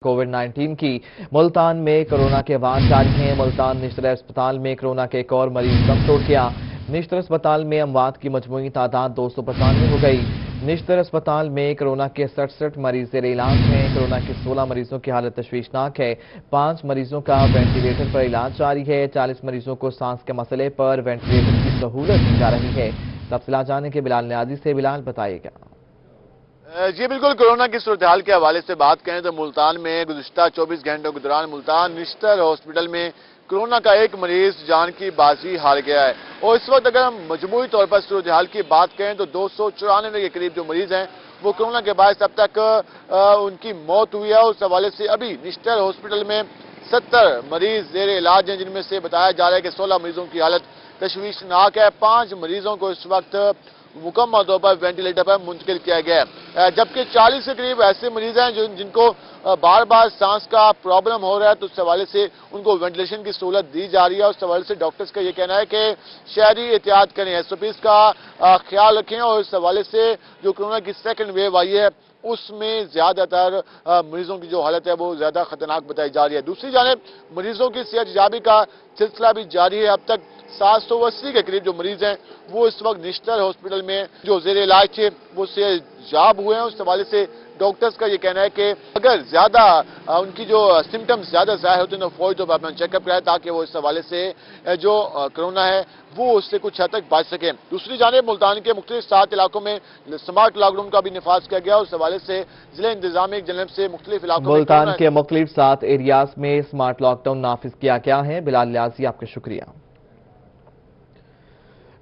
कोविड-19 की मुल्तान में कोरोना के वार जारी हैं। मुल्तान निश्तर अस्पताल में कोरोना के एक और मरीज दम तोड़ गया। निश्तर अस्पताल में अमवात की मजमूई तादाद 295 हो गई। निश्तर अस्पताल में कोरोना के 67 मरीज ज़ेर इलाज हैं। कोरोना के 16 मरीजों की हालत तशवीशनाक है। 5 मरीजों का वेंटिलेटर पर इलाज जारी है। 40 मरीजों को सांस के मसले पर वेंटिलेटर की सहूलत दी जा रही है। तफसीलात जानने के बिलाल न्याजी से। बिलाल, बताइएगा। जी बिल्कुल, कोरोना की सूरत हाल के हवाले से बात करें तो मुल्तान में गुज़िश्ता 24 घंटों के दौरान मुल्तान निश्तर हॉस्पिटल में कोरोना का एक मरीज जान की बाजी हार गया है। और इस वक्त अगर हम मजमूई तौर पर सूरत हाल की बात करें तो 294 के करीब जो मरीज हैं वो कोरोना के बाद अब तक उनकी मौत हुई है। उस हवाले से अभी निश्तर हॉस्पिटल में 70 मरीज ज़ेर इलाज हैं, जिनमें से बताया जा रहा है कि 16 मरीजों की हालत तशवीशनाक है। 5 मरीजों को इस वक्त मुकम्मल तौर पर वेंटिलेटर पर मुंतकिल किया गया है, जबकि 40 के करीब ऐसे मरीज हैं जिनको बार बार सांस का प्रॉब्लम हो रहा है। तो उस हवाले से उनको वेंटिलेशन की सहूलत दी जा रही है। उस हवाले से डॉक्टर्स का ये कहना है कि शहरी एहतियात करें, SOPs का ख्याल रखें। और इस हवाले से जो कोरोना की सेकंड वेव आई है उसमें ज्यादातर मरीजों की जो हालत है वो ज्यादा खतरनाक बताई जा रही है। दूसरी जानिब मरीजों की सेहतयाबी का सिलसिला भी जारी है। अब तक 780 के करीब जो मरीज हैं वो इस वक्त निश्तर हॉस्पिटल में जो ज़ेर इलाज थे वो सेहतयाब हुए हैं। उस हवाले से डॉक्टर्स का ये कहना है कि अगर ज्यादा उनकी जो सिम्टम्स ज्यादा ज़ाहिर होते हैं तो फौरी तौर पर अपना चेकअप कराएं, ताकि वो इस हवाले से जो कोरोना है वो उससे कुछ हद तक बच सके। दूसरी जानिब मुल्तान के मुख्तलिफ 7 इलाकों में स्मार्ट लॉकडाउन का भी निफाज किया गया। उस हवाले से जिला इंतजामी जनरल से मुख्तलिफ इलाकों में मुल्तान के मुख्तलिफ 7 एरियाज में स्मार्ट लॉकडाउन नाफिज किया गया है। बिलाल न्याजी, आपका शुक्रिया।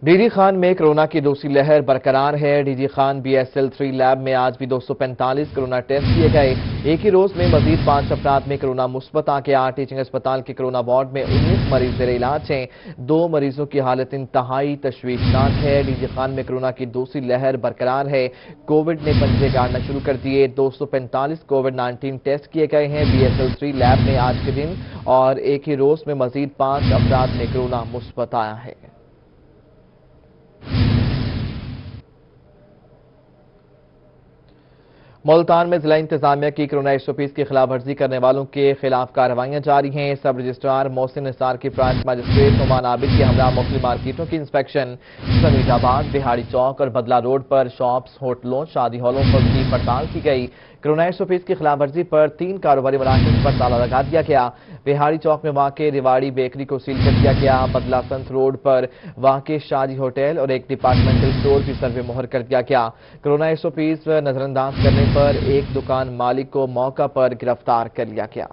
डीडी खान में कोरोना की दूसरी लहर बरकरार है। डीडी खान BSL-3 लैब में आज भी 245 कोरोना टेस्ट किए गए। एक ही रोज में मजीद 5 अफराद में कोरोना मुस्बत आ गया। टीचिंग अस्पताल के कोरोना वार्ड में 19 मरीज ज़ेर इलाज हैं। 2 मरीजों की हालत इंतहाई तशवीशनाक है। डीडी खान में कोरोना की दूसरी लहर बरकरार है। कोविड ने पंजे गाड़ना शुरू कर दिए। 245 कोविड-19 टेस्ट किए गए हैं BSL-3 लैब में आज के दिन, और एक ही रोज में मजीद 5 अफराद में कोरोना मुस्बत आया है। मुल्तान में जिला इंतजामिया की कोरोना SOPs की खिलाफ वर्जी करने वालों के खिलाफ कार्रवाइयां जारी हैं। सब रजिस्ट्रार मोहसिन निसार की ब्रांच मजिस्ट्रेट नुमान आबिद के हमरा मुख्तलिफ मार्केटों की इंस्पेक्शन, समीदाबाद, बिहाड़ी चौक और बदला रोड पर शॉप्स, होटलों, शादी हॉलों पर की पड़ताल की गई। कोरोना SOPs की खिलाफ वर्जी पर 3 कारोबारी मराकज़ पर ताला लगा दिया गया। बिहाड़ी चौक में वाक़े रिवाड़ी बेकरी को सील कर दिया गया। बदला संत रोड पर वाक़े शादी होटल और एक डिपार्टमेंटल स्टोर भी सर्वे मोहर कर दिया गया। कोरोना SOPs नजरअंदाज करने पर एक दुकान मालिक को मौका पर गिरफ्तार कर लिया गया।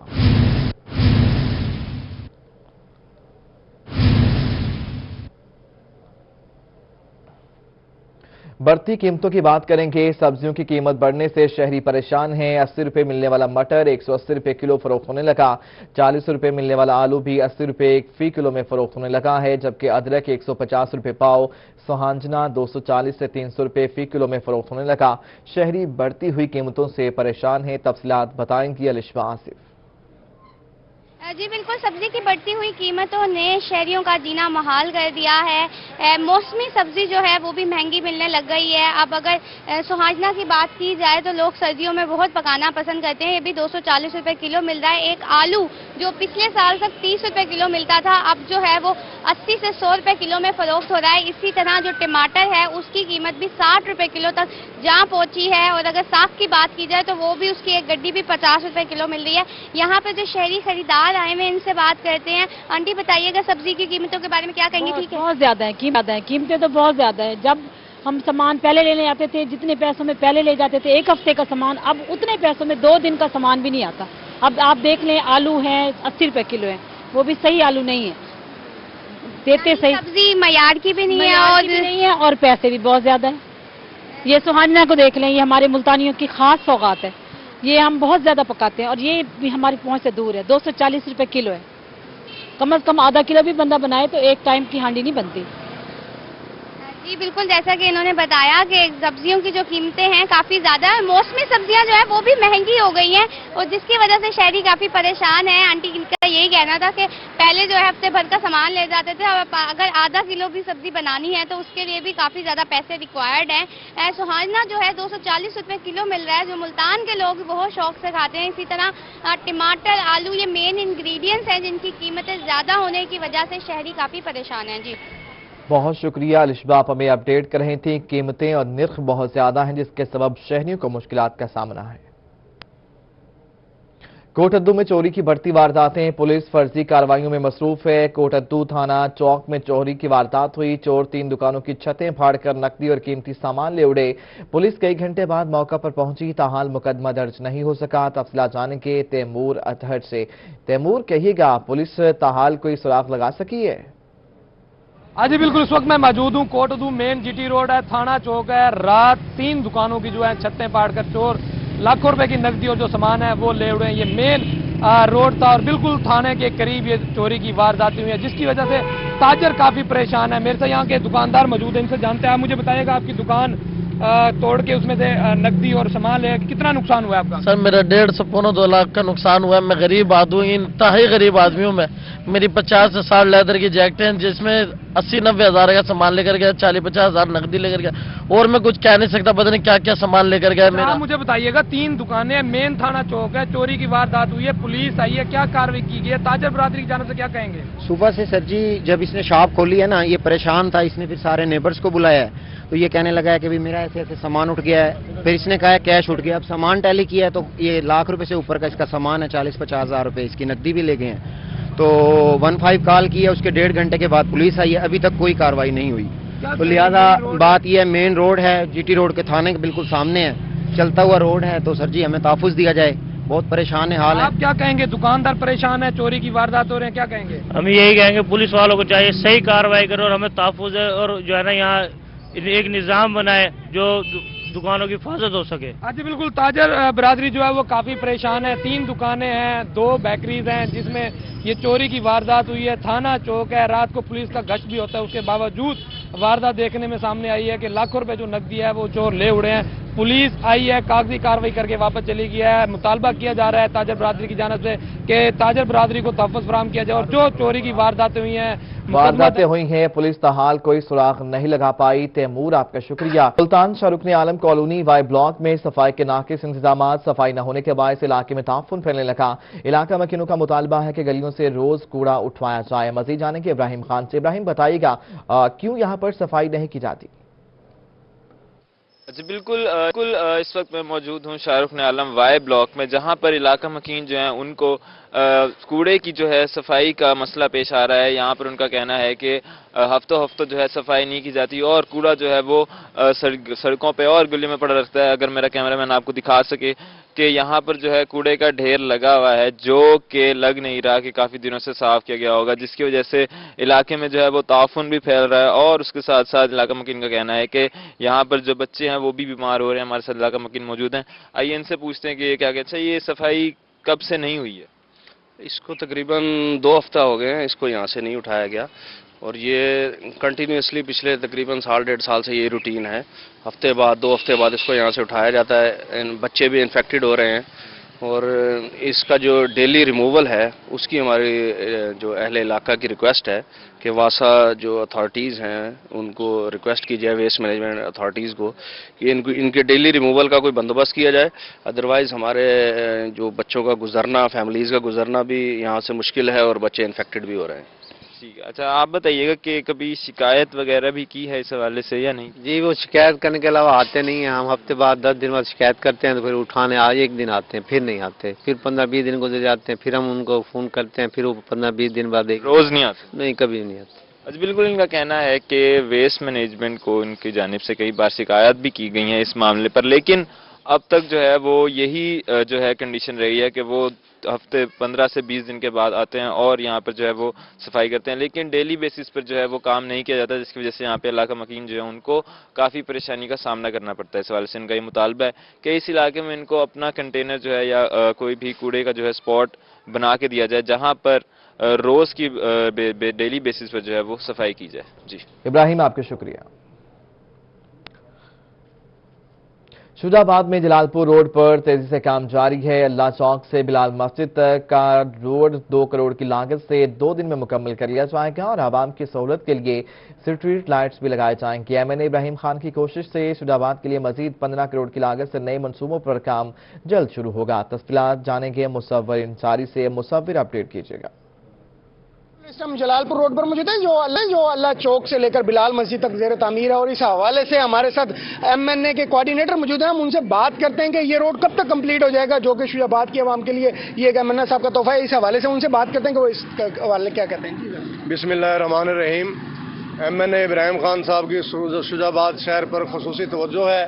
बढ़ती कीमतों की बात करेंगे। सब्जियों की कीमत बढ़ने से शहरी परेशान हैं। 80 रुपए मिलने वाला मटर 180 रुपए किलो फरोख्त होने लगा। 40 रुपए मिलने वाला आलू भी 80 रुपए फी किलो में फरोख्त होने लगा है, जबकि अदरक 150 रुपए पाव, सुहांजना 240 से 300 रुपए फी किलो में फरोख्त होने लगा। शहरी बढ़ती हुई कीमतों से परेशान हैं। तफसीलात बताएंगी अलिशा आसिफ। जी बिल्कुल, सब्जी की बढ़ती हुई कीमतों ने शहरियों का जीना मुहाल कर दिया है। मौसमी सब्जी जो है वो भी महंगी मिलने लग गई है। अब अगर सुहाजना की बात की जाए तो लोग सर्दियों में बहुत पकाना पसंद करते हैं। ये भी 240 रुपए किलो मिल रहा है। एक आलू जो पिछले साल तक 30 रुपए किलो मिलता था, अब जो है वो 80 से 100 रुपए किलो में फरोख्त हो रहा है। इसी तरह जो टमाटर है उसकी कीमत भी 60 रुपए किलो तक जा पहुंची है। और अगर साग की बात की जाए तो वो भी उसकी एक गड्डी भी 50 रुपए किलो मिल रही है। यहाँ पे जो शहरी खरीदार आए हुए इनसे बात करते हैं। आंटी बताइएगा सब्जी की कीमतों के बारे में क्या कहेंगे? ठीक है, बहुत ज्यादा है, कीमतें तो बहुत ज्यादा है। जब हम सामान पहले लेने आते थे, जितने पैसों में पहले ले जाते थे 1 हफ्ते का सामान, अब उतने पैसों में 2 दिन का सामान भी नहीं आता। अब आप देख लें, आलू है 80 रुपए किलो है, वो भी सही आलू नहीं है, देते सही सब्जी मयार की भी नहीं है और पैसे भी बहुत ज्यादा है। ये सुहाजना को देख लें, ये हमारे मुल्तानियों की खास सौगात है। ये हम बहुत ज्यादा पकाते हैं और ये भी हमारी पहुंच से दूर है। 240 रुपए किलो है। कम से कम आधा किलो भी बंदा बनाए तो एक टाइम की हांडी नहीं बनती। जी बिल्कुल, जैसा कि इन्होंने बताया कि सब्जियों की जो कीमतें हैं काफी ज्यादा है। मौसमी सब्जियां जो है वो भी महंगी हो गई हैं और जिसकी वजह से शहरी काफी परेशान है। आंटी का यही कहना था कि पहले जो है हफ्ते भर का सामान ले जाते थे, अब अगर आधा किलो भी सब्जी बनानी है तो उसके लिए भी काफ़ी ज़्यादा पैसे रिक्वायर्ड हैं। सुहाजना जो है 240 रुपये किलो मिल रहा है, जो मुल्तान के लोग बहुत शौक से खाते हैं। इसी तरह टमाटर, आलू, ये मेन इंग्रेडिएंट्स हैं जिनकी कीमतें ज़्यादा होने की वजह से शहरी काफ़ी परेशान हैं। जी बहुत शुक्रिया अलिशबा, आप हमें अपडेट कर रही थी। कीमतें और निर्ख बहुत ज्यादा हैं जिसके सबब शहरियों को मुश्किलात का सामना है। कोटद्दू में चोरी की बढ़ती वारदातें, पुलिस फर्जी कार्रवाइयों में मसरूफ है। कोटद्दू थाना चौक में चोरी की वारदात हुई। चोर 3 दुकानों की छतें फाड़कर नकदी और कीमती सामान ले उड़े। पुलिस कई घंटे बाद मौका पर पहुंची, ताहाल मुकदमा दर्ज नहीं हो सका। तफसीलात जाने के तैमूर अतहर से। तैमूर, कहिएगा, पुलिस ताहाल कोई सुराग लगा सकी है? हाँ जी बिल्कुल, इस वक्त मैं मौजूद हूँ कोटद्दू मेन जीटी रोड है, थाना चौक है। रात 3 दुकानों की जो है छतें फाड़कर चोर लाखों रुपए की नकदी और जो सामान है वो ले उड़े। ये मेन रोड था और बिल्कुल थाने के करीब ये चोरी की वारदात हुई है, जिसकी वजह से ताजर काफी परेशान है। मेरे से यहाँ के दुकानदार मौजूद हैं, इनसे जानते हैं। आप मुझे बताइएगा, आपकी दुकान तोड़ के उसमें से नकदी और सामान ले, कितना नुकसान हुआ है आपका? सर मेरा 1.5 से 2 लाख का नुकसान हुआ है। मैं गरीब आदमी, इंतहाई गरीब आदमी हूँ मैं। मेरी 50 से 60 लेदर की जैकेटें हैं, जिसमें 80-90 हज़ार का सामान लेकर गया, 40-50 हज़ार नकदी लेकर गया, और मैं कुछ कह नहीं सकता, पता नहीं क्या क्या सामान लेकर गया मेरा। आप मुझे बताइएगा, 3 दुकानें, मेन थाना चौक है, चोरी की वारदात हुई है, पुलिस आई है, क्या कार्रवाई की गई है? ताजर बरादरी की जानिब से क्या कहेंगे? सुबह से सर जी, जब इसने शॉप खोली है ना, ये परेशान था। इसने फिर सारे नेबर्स को बुलाया है, तो ये कहने लगा है कि भाई मेरा ऐसे ऐसे सामान उठ गया है। फिर इसने कहा है कैश उठ गया। अब सामान टैली किया है तो ये लाख रुपए से ऊपर का इसका सामान है, 40-50 हज़ार रुपए इसकी नकदी भी ले गए हैं। तो 15 कॉल की है, उसके 1.5 घंटे के बाद पुलिस आई है, अभी तक कोई कार्रवाई नहीं हुई। तो लिहाजा बात यह है, मेन रोड है, जीटी रोड के थाने के बिल्कुल सामने है, चलता हुआ रोड है, तो सर जी हमें तहफ़्फ़ुज़ दिया जाए। बहुत परेशान है हाल है। आप क्या कहेंगे? दुकानदार परेशान है, चोरी की वारदात हो रहे हैं, क्या कहेंगे? हम यही कहेंगे, पुलिस वालों को चाहिए सही कार्रवाई करो और हमें तहफ़्फ़ुज़ है, और जो है ना यहाँ एक निज़ाम बनाए जो दुकानों की हिफाजत हो सके। आज बिल्कुल ताजर बरादरी जो है वो काफी परेशान है। 3 दुकानें हैं, 2 बेकरीज हैं जिसमें ये चोरी की वारदात हुई है। थाना चौक है, रात को पुलिस का गश्त भी होता है, उसके बावजूद वारदात देखने में सामने आई है कि लाखों रुपए जो नकदी है वो चोर ले उड़े हैं। पुलिस आई है, कागजी कार्रवाई करके वापस चली गई है। मुतालबा किया जा रहा है ताजर बरादरी की जानिब से कि ताजर बरादरी को तहफ़्फ़ुज़ फराहम किया जाए और जो चोरी की वारदातें हुई हैं पुलिस ताहाल कोई सुराग नहीं लगा पाई। तैमूर, आपका शुक्रिया। सुल्तान शाहरुख आलम कॉलोनी वाई ब्लॉक में सफाई के नाकिस इंतजाम, सफाई न होने के बायस इलाके में ताफुन फैलने लगा। इलाका मकीनों का मुतालबा है कि गलियों से रोज कूड़ा उठवाया जाए। मजीद जानेंगे इब्राहिम खान से। इब्राहिम, बताइएगा क्यों यहाँ पर सफाई नहीं की जाती? जी बिल्कुल, इस वक्त मैं मौजूद हूँ शाहरुख आलम वाई ब्लॉक में, जहाँ पर इलाका मकीन जो है उनको कूड़े की जो है सफाई का मसला पेश आ रहा है। यहाँ पर उनका कहना है कि हफ्तों जो है सफाई नहीं की जाती और कूड़ा जो है वो सड़कों पे और गली में पड़ा रहता है। अगर मेरा कैमरामैन आपको दिखा सके कि यहाँ पर जो है कूड़े का ढेर लगा हुआ है, जो कि लग नहीं रहा कि काफ़ी दिनों से साफ़ किया गया होगा, जिसकी वजह से इलाके में जो है वो ताफुन भी फैल रहा है। और उसके साथ साथ इलाका मकीन का कहना है कि यहाँ पर जो बच्चे हैं वो भी बीमार हो रहे हैं। हमारे साथ इलाका मकीन मौजूद हैं, आइए इनसे पूछते हैं कि ये क्या कहते हैं। ये सफाई कब से नहीं हुई है? इसको तकरीबन 2 हफ्ता हो गए हैं, इसको यहाँ से नहीं उठाया गया और ये कंटिन्यूसली पिछले तकरीबन 1.5 साल से ये रूटीन है। हफ्ते बाद 2 हफ्ते बाद इसको यहाँ से उठाया जाता है। बच्चे भी इन्फेक्टेड हो रहे हैं और इसका जो डेली रिमूवल है उसकी हमारी जो अहले इलाका की रिक्वेस्ट है कि वासा जो अथॉरिटीज़ हैं उनको रिक्वेस्ट की जाए, वेस्ट मैनेजमेंट अथॉरिटीज़ को, कि इनके डेली रिमूवल का कोई बंदोबस्त किया जाए। अदरवाइज़ हमारे जो बच्चों का गुजरना, फैमिलीज़ का गुजरना भी यहाँ से मुश्किल है और बच्चे इन्फेक्टेड भी हो रहे हैं। ठीक है, अच्छा आप बताइएगा कि कभी शिकायत वगैरह भी की है इस हवाले से या नहीं? जी, वो शिकायत करने के अलावा आते नहीं हैं। हम हफ्ते बाद 10 दिन बाद शिकायत करते हैं तो फिर उठाने आज एक दिन आते हैं, फिर नहीं आते, फिर 15-20 दिन गुजर जाते हैं, फिर हम उनको फ़ोन करते हैं, फिर वो 15-20 दिन बाद एक रोज़ नहीं आते? नहीं, कभी नहीं आते। अच्छा, बिल्कुल इनका कहना है कि वेस्ट मैनेजमेंट को इनकी जानिब से कई बार शिकायत भी की गई है इस मामले पर, लेकिन अब तक जो है वो यही जो है कंडीशन रही है कि वो हफ्ते 15 से 20 दिन के बाद आते हैं और यहाँ पर जो है वो सफाई करते हैं, लेकिन डेली बेसिस पर जो है वो काम नहीं किया जाता, जिसकी वजह से यहाँ पे इलाका मकीन जो है उनको काफ़ी परेशानी का सामना करना पड़ता है। इस वाले से इनका ये मुतालबा है कि इस इलाके में इनको अपना कंटेनर जो है या कोई भी कूड़े का जो है स्पॉट बना के दिया जाए, जहाँ पर रोज़ की डेली बेसिस पर जो है वो सफाई की जाए। जी इब्राहिम, आपका शुक्रिया। शुजाबाद में जलालपुर रोड पर तेजी से काम जारी है। अल्लाह चौक से बिलाल मस्जिद तक का रोड 2 करोड़ की लागत से 2 दिन में मुकम्मल कर लिया जाएगा और आवाम की सहूलत के लिए स्ट्रीट लाइट्स भी लगाए जाएंगे। एमएनए इब्राहिम खान की कोशिश से शुजाबाद के लिए मजीद 15 करोड़ की लागत से नए मंसूबों पर काम जल्द शुरू होगा। तफसीलात जानेंगे मुसव्विर इंसारी से। मुसव्विर, अपडेट कीजिएगा। हम जलालपुर रोड पर मौजूद हैं जो अल्लाह चौक से लेकर बिलाल मस्जिद तक ज़ेर तामीर है और इस हवाले से हमारे साथ एमएनए के कोऑर्डिनेटर मौजूद हैं। हम उनसे बात करते हैं कि ये रोड कब तक कंप्लीट हो जाएगा, जो कि शुजाबाद की आवाम के लिए ये एमएनए साहब का तोहफा है। इस हवाले से उनसे बात करते हैं कि वो इस हवाले क्या कहते हैं। बिस्मिल्लाहिर्रहमानिर्रहीम। एमएनए इब्राहिम खान साहब की शुजाबाद शहर पर खुसूसी तवज्जो है।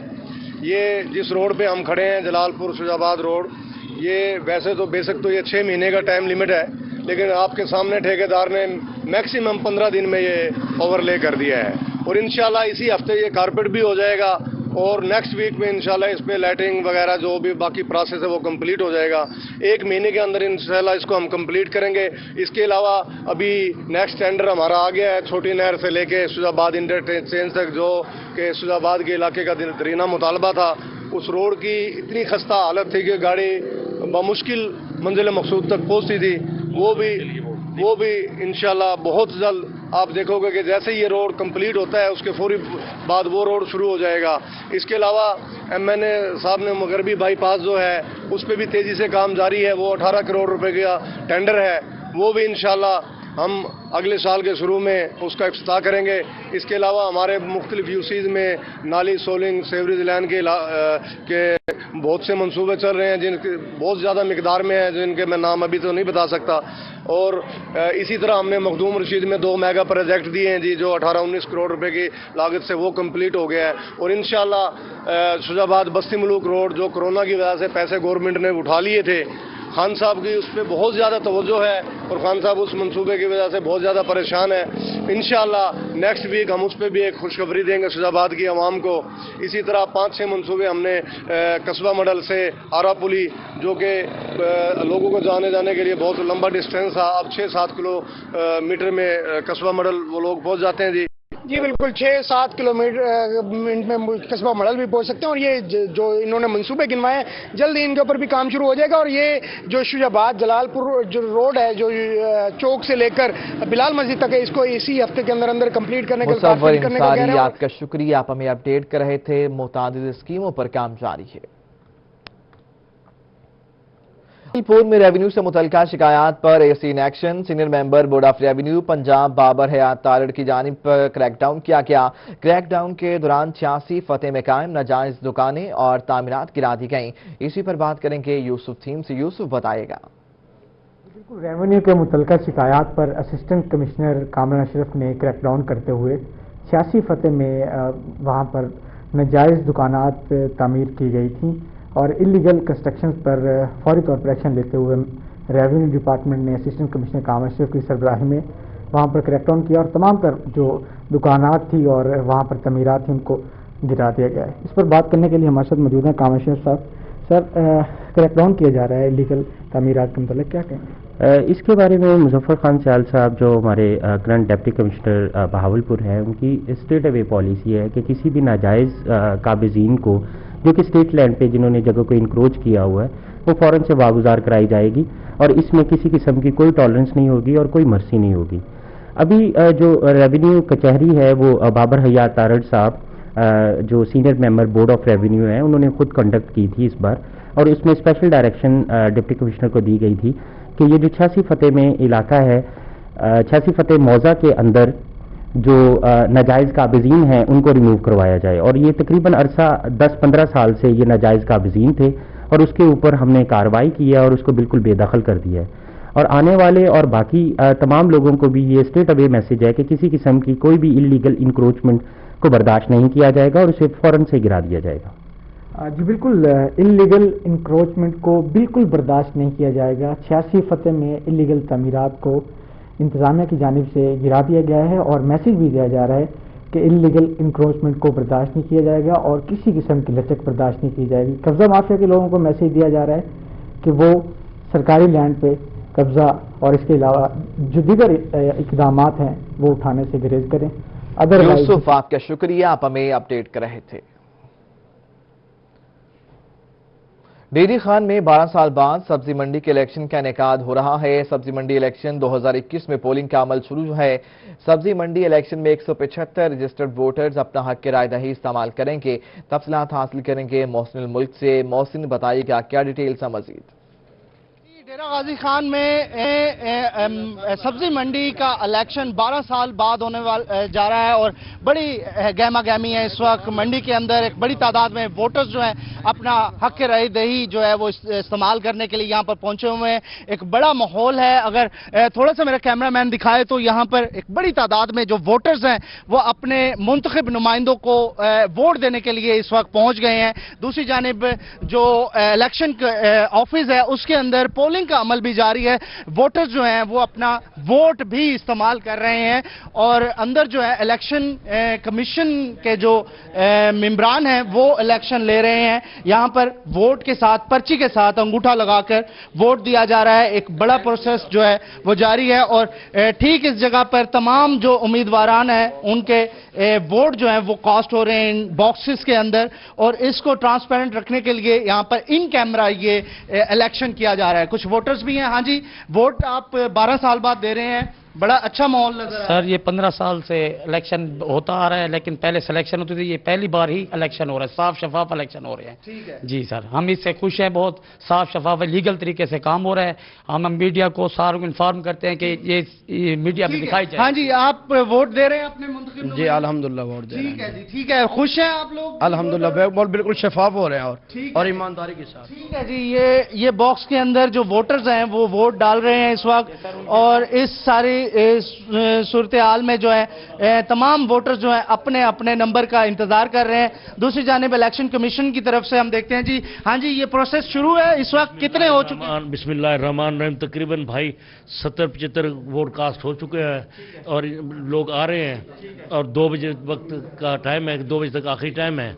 ये जिस रोड पर हम खड़े हैं, जलालपुर शुजाबाद रोड, ये वैसे तो बेशक तो ये 6 महीने का टाइम लिमिट है, लेकिन आपके सामने ठेकेदार ने मैक्सिमम 15 दिन में ये ओवरले कर दिया है और इंशाल्लाह इसी हफ्ते ये कारपेट भी हो जाएगा और नेक्स्ट वीक में इंशाल्लाह इस पे लाइटिंग वगैरह जो भी बाकी प्रोसेस है वो कंप्लीट हो जाएगा। 1 महीने के अंदर इंशाल्लाह इसको हम कंप्लीट करेंगे। इसके अलावा अभी नेक्स्ट टेंडर हमारा आ गया है छोटी नहर से लेके शुजाबाद इंटरचेंज तक, जो कि शुजाबाद के इलाके का दरीना मुतालबा था। उस रोड की इतनी खस्ता हालत थी कि गाड़ी बमुश्किल मंजिल मकसूद तक पहुँचती थी। वो भी इंशाल्लाह बहुत जल्द आप देखोगे कि जैसे ये रोड कंप्लीट होता है उसके फौरी बाद वो रोड शुरू हो जाएगा। इसके अलावा एमएनए साहब ने मगरबी बाईपास जो है उस पर भी तेज़ी से काम जारी है। वो 18 करोड़ रुपए का टेंडर है, वो भी इंशाल्लाह हम अगले साल के शुरू में उसका इफ्तिताह करेंगे। इसके अलावा हमारे मुख्तलिफ यूसीज में नाली, सोलिंग, सेवरेज लाइन के बहुत से मंसूबे चल रहे हैं जिनके बहुत ज़्यादा मिकदार में है, जिनके मैं नाम अभी तो नहीं बता सकता। और इसी तरह हमने मखदूम रशीद में 2 मेगा प्रोजेक्ट दिए हैं जी, जो 18-19 करोड़ रुपए की लागत से वो कंप्लीट हो गया है। और इंशाल्लाह शुजाबाद बस्ती मलूक रोड जो कोरोना की वजह से पैसे गवर्नमेंट ने उठा लिए थे, खान साहब की उस पर बहुत ज़्यादा तवज्जो है और खान साहब उस मंसूबे की वजह से बहुत ज़्यादा परेशान है। इंशाल्लाह नेक्स्ट वीक हम उस पर भी एक खुशखबरी देंगे शुजाबाद की आवाम को। इसी तरह 5-6 मंसूबे हमने कस्बा मॉडल से आरापुली, जो कि लोगों को जाने के लिए बहुत लंबा डिस्टेंस था, अब 6-7 किलोमीटर में कस्बा मॉडल वो लोग पहुँच जाते हैं जी बिल्कुल 6-7 किलोमीटर में कस्बा मॉडल भी पहुंच सकते हैं। और ये जो इन्होंने मंसूबे गिनवाए हैं जल्दी इनके ऊपर भी काम शुरू हो जाएगा। और ये जो शुजाबाद जलालपुर जो रोड है जो चौक से लेकर बिलाल मस्जिद तक है, इसको इसी हफ्ते के अंदर कंप्लीट करने का आपका शुक्रिया। आप हमें अपडेट कर रहे थे। मुतादिद स्कीमों पर काम जारी है। जलालपुर में रेवेन्यू से मुतल्लिका शिकायत पर AC in action. Senior member board of revenue Punjab Babar Hayat Tarar की जानिब पर क्रैकडाउन किया गया। क्रैकडाउन के दौरान 86 फतेह में कायम नाजायज दुकानें और तामीरात गिरा दी गईं। इसी पर बात करेंगे यूसुफ थीम से। यूसुफ, बताएगा। बिल्कुल, रेवेन्यू के मुतल्लिका शिकायत पर असिस्टेंट कमिश्नर कामरान अशरफ ने क्रैकडाउन करते हुए 86 फतेह में वहाँ पर नाजायज दुकानात तामीर की गई थी और इलीगल कंस्ट्रक्शन पर फौरी तौर पर एक्शन लेते हुए रेवेन्यू डिपार्टमेंट ने असिस्टेंट कमिश्नर कामरान अशरफ की सरबराही में वहाँ पर क्रैकडाउन किया और तमाम तर जो दुकानात थी और वहाँ पर तमीरात थी उनको गिरा दिया गया है। इस पर बात करने के लिए हमारे साथ मौजूद हैं कामरान अशरफ साहब। सर, क्रैकडाउन किया जा रहा है इलीगल तमीरात के मतलब, क्या कहें इसके बारे में? मुजफ्फर खान सयाल साहब जो हमारे करंट डिप्टी कमिश्नर बहावलपुर हैं, उनकी स्ट्रेट अवे पॉलिसी है कि किसी भी नाजायज़ काबिज़ीन को जो कि स्टेट लैंड पे जिन्होंने जगह को इंक्रोच किया हुआ है वो फ़ौरन से वागुजार कराई जाएगी और इसमें किसी किस्म की कोई टॉलरेंस नहीं होगी और कोई मर्सी नहीं होगी। अभी जो रेवेन्यू कचहरी है वो बाबर हयात तारड़ साहब जो senior member board of revenue हैं, उन्होंने खुद कंडक्ट की थी इस बार और उसमें स्पेशल डायरेक्शन डिप्टी कमिश्नर को दी गई थी कि ये जो 86 फतेह में इलाका है, 86 फतेह मौजा के अंदर जो नाजायज़ काबिज़ीन हैं उनको रिमूव करवाया जाए। और ये तकरीबन अरसा 10-15 साल से ये नाजायज़ काबिज़ीन थे और उसके ऊपर हमने कार्रवाई की है और उसको बिल्कुल बेदखल कर दिया है। और आने वाले और बाकी तमाम लोगों को भी ये स्ट्रेट अवे मैसेज है कि किसी किस्म की कोई भी इलीगल इंक्रोचमेंट को बर्दाश्त नहीं किया जाएगा और उसे फ़ौरन से गिरा दिया जाएगा। जी बिल्कुल, इलीगल इंक्रोचमेंट को बिल्कुल बर्दाश्त नहीं किया जाएगा। 86 फतेह में इलीगल तमीरात को इंतज़ामिया की जानिब से गिरा दिया गया है और मैसेज भी दिया जा रहा है कि इलीगल इंक्रोचमेंट को बर्दाश्त नहीं किया जाएगा और किसी किस्म की लचक बर्दाश्त नहीं की जाएगी। कब्ज़ा माफिया के लोगों को मैसेज दिया जा रहा है कि वो सरकारी लैंड पे कब्ज़ा और इसके अलावा जो दीगर इक़दामात हैं वो उठाने से गुरेज करें। यूसुफ, आपका शुक्रिया, आप हमें अपडेट कर रहे थे। डीडी खान में 12 साल बाद सब्जी मंडी के इलेक्शन का इनेकाद हो रहा है। सब्जी मंडी इलेक्शन 2021 में पोलिंग का अमल शुरू है। सब्जी मंडी इलेक्शन में 175 रजिस्टर्ड वोटर्स अपना हक की राय दही इस्तेमाल करेंगे। तफसीलात हासिल करेंगे मोहसिन मुल्क से। मोहसिन, बताइएगा क्या डिटेल्स है मजीद? डेरा गाजी खान में सब्जी मंडी का इलेक्शन 12 साल बाद होने जा रहा है और बड़ी गहमा गहमी है। इस वक्त मंडी के अंदर एक बड़ी तादाद में वोटर्स जो हैं अपना हक राय दही जो है वो इस्तेमाल करने के लिए यहाँ पर पहुंचे हुए हैं। एक बड़ा माहौल है। अगर थोड़ा सा मेरा कैमरामैन दिखाए तो यहाँ पर एक बड़ी तादाद में जो वोटर्स हैं वो अपने मुंतखब नुमाइंदों को वोट देने के लिए इस वक्त पहुंच गए हैं। दूसरी जानिब जो इलेक्शन ऑफिस है उसके अंदर पोलिंग का अमल भी जारी है। वोटर्स जो हैं वो अपना वोट भी इस्तेमाल कर रहे हैं और अंदर जो है इलेक्शन कमीशन के जो मेंबरान हैं वो इलेक्शन ले रहे हैं। यहाँ पर वोट के साथ, पर्ची के साथ अंगूठा लगाकर वोट दिया जा रहा है। एक बड़ा प्रोसेस जो है वो जारी है और ठीक इस जगह पर तमाम जो उम्मीदवारान हैं उनके वोट जो हैं वो कास्ट हो रहे हैं इन बॉक्सेस के अंदर और इसको ट्रांसपेरेंट रखने के लिए यहाँ पर इन कैमरा ये इलेक्शन किया जा रहा है। कुछ वोटर्स भी हैं। हाँ जी, वोट आप 12 साल बाद दे रहे हैं, बड़ा अच्छा माहौल नजर आ रहा है। सर, ये 15 साल से इलेक्शन होता आ रहा है, लेकिन पहले सिलेक्शन होती थी, ये पहली बार ही इलेक्शन हो रहा है। साफ शफाफ इलेक्शन हो रहे हैं। ठीक है जी सर, हम इससे खुश हैं। बहुत साफ शफाफ लीगल तरीके से काम हो रहा है। हम मीडिया को सारों को इन्फॉर्म करते हैं कि ये मीडिया में दिखाई जाए। हाँ जी, आप वोट दे रहे हैं अपने मुंतखब? जी अल्हम्दुलिल्लाह वोट दे रहे हैं। ठीक है जी, ठीक है। खुश हैं आप लोग? अल्हम्दुलिल्लाह वोट बिल्कुल शफाफ हो रहे हैं और ईमानदारी के साथ। ठीक है जी, ये बॉक्स के अंदर जो वोटर्स हैं वो वोट डाल रहे हैं इस वक्त और इस सारी सूरत हाल में जो है तमाम वोटर्स जो हैं अपने अपने नंबर का इंतजार कर रहे हैं। दूसरी जानिब इलेक्शन कमीशन की तरफ से हम देखते हैं जी। हाँ जी, ये प्रोसेस शुरू है। इस वक्त कितने हो चुके हैं? बिस्मिल्लाहिर्रहमानिर्रहीम, तकरीबन भाई 70-75 वोट कास्ट हो चुके हैं और लोग आ रहे हैं और 2 बजे वक्त का टाइम है, 2 बजे तक आखिरी टाइम है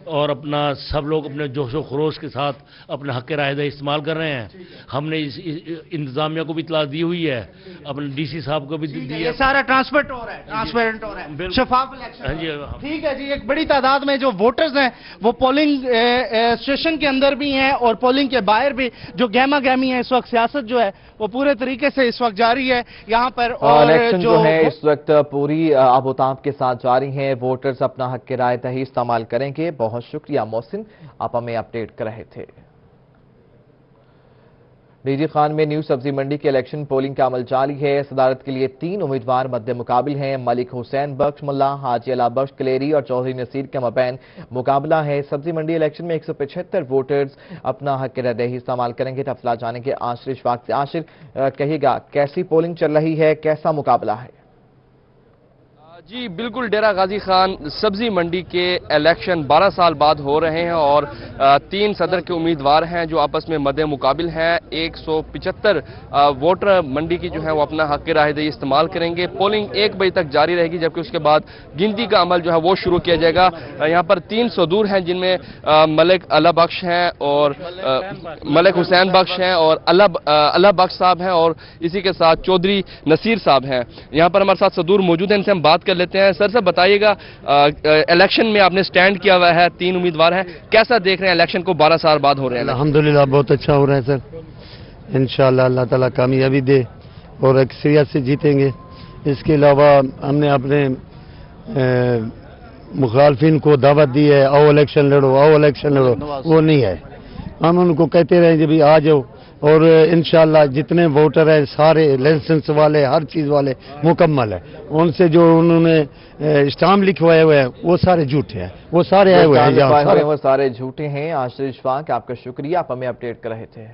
और अपना सब लोग अपने जोश व खरोश के साथ अपने हक राय दही इस्तेमाल कर रहे हैं। हमने इस इंतजामिया को भी इतला दी हुई है, अपने डीसी साहब को भी दी है। सारा ट्रांसपेरेंट हो रहा है, शफाफ इलेक्शन। ठीक है जी, एक बड़ी तादाद में जो वोटर्स हैं वो पोलिंग स्टेशन के अंदर भी हैं और पोलिंग के बाहर भी जो गहमा गहमी है। इस वक्त सियासत जो है वो पूरे तरीके से इस वक्त जारी है यहाँ पर और इलेक्शन जो है इस वक्त पूरी आबोताब के साथ जारी है। वोटर्स अपना हक की राय दही इस्तेमाल करेंगे। बहुत शुक्रिया मोहसिन, आप हमें अपडेट कर रहे थे। डीडी खान में न्यू सब्जी मंडी के इलेक्शन पोलिंग का अमल जारी है। सदारत के लिए 3 उम्मीदवार मद्दे मुकाबिल हैं। मलिक हुसैन बख्श मुल्ला, हाजी अला बख्श कलेरी और चौधरी नसीर के मबैन मुकाबला है। सब्जी मंडी इलेक्शन में 175 वोटर्स अपना हक दही इस्तेमाल करेंगे। तफसीलात जानेंगे आशिर इशफाक से। आशिर, कहिएगा कैसी पोलिंग चल रही है, कैसा मुकाबला है? जी बिल्कुल, डेरा गाजी खान सब्जी मंडी के इलेक्शन 12 साल बाद हो रहे हैं और 3 सदर के उम्मीदवार हैं जो आपस में मद्दे मुकाबिल हैं। 175 वोटर मंडी की जो है वो अपना हक राय दही इस्तेमाल करेंगे। पोलिंग 1 बजे तक जारी रहेगी, जबकि उसके बाद गिनती का अमल जो है वो शुरू किया जाएगा। यहाँ पर 3 सदूर हैं जिनमें मलिक अला बख्श हैं और मलिक हुसैन बख्श हैं और अला बख्श साहब हैं और इसी के साथ चौधरी नसीर साहब हैं। यहाँ पर हमारे साथ सदूर मौजूद हैं, इनसे हम बात कर लेते हैं। सर बताइएगा, इलेक्शन में आपने स्टैंड किया हुआ है, 3 उम्मीदवार हैं, कैसा देख रहे हैं इलेक्शन को 12 साल बाद हो रहे हैं? अल्हम्दुलिल्लाह बहुत अच्छा हो रहा है सर। इंशाअल्लाह अल्लाह ताला कामयाबी दे और अक्सरियत से जीतेंगे। इसके अलावा हमने अपने मुखालफिन को दावत दी है, आओ इलेक्शन लड़ो, आओ इलेक्शन लड़ो, वो नहीं है। हम उनको कहते रहे जब आ जाओ और इंशाअल्लाह जितने वोटर हैं सारे लाइसेंस वाले, हर चीज़ वाले मुकम्मल है। उनसे जो उन्होंने स्टाम्प लिखवाए हुए हैं वो सारे झूठे हैं, वो सारे आए हुए हैं, वो सारे झूठे हैं। आशिर इशफाक, आपका शुक्रिया, आप हमें अपडेट कर रहे थे।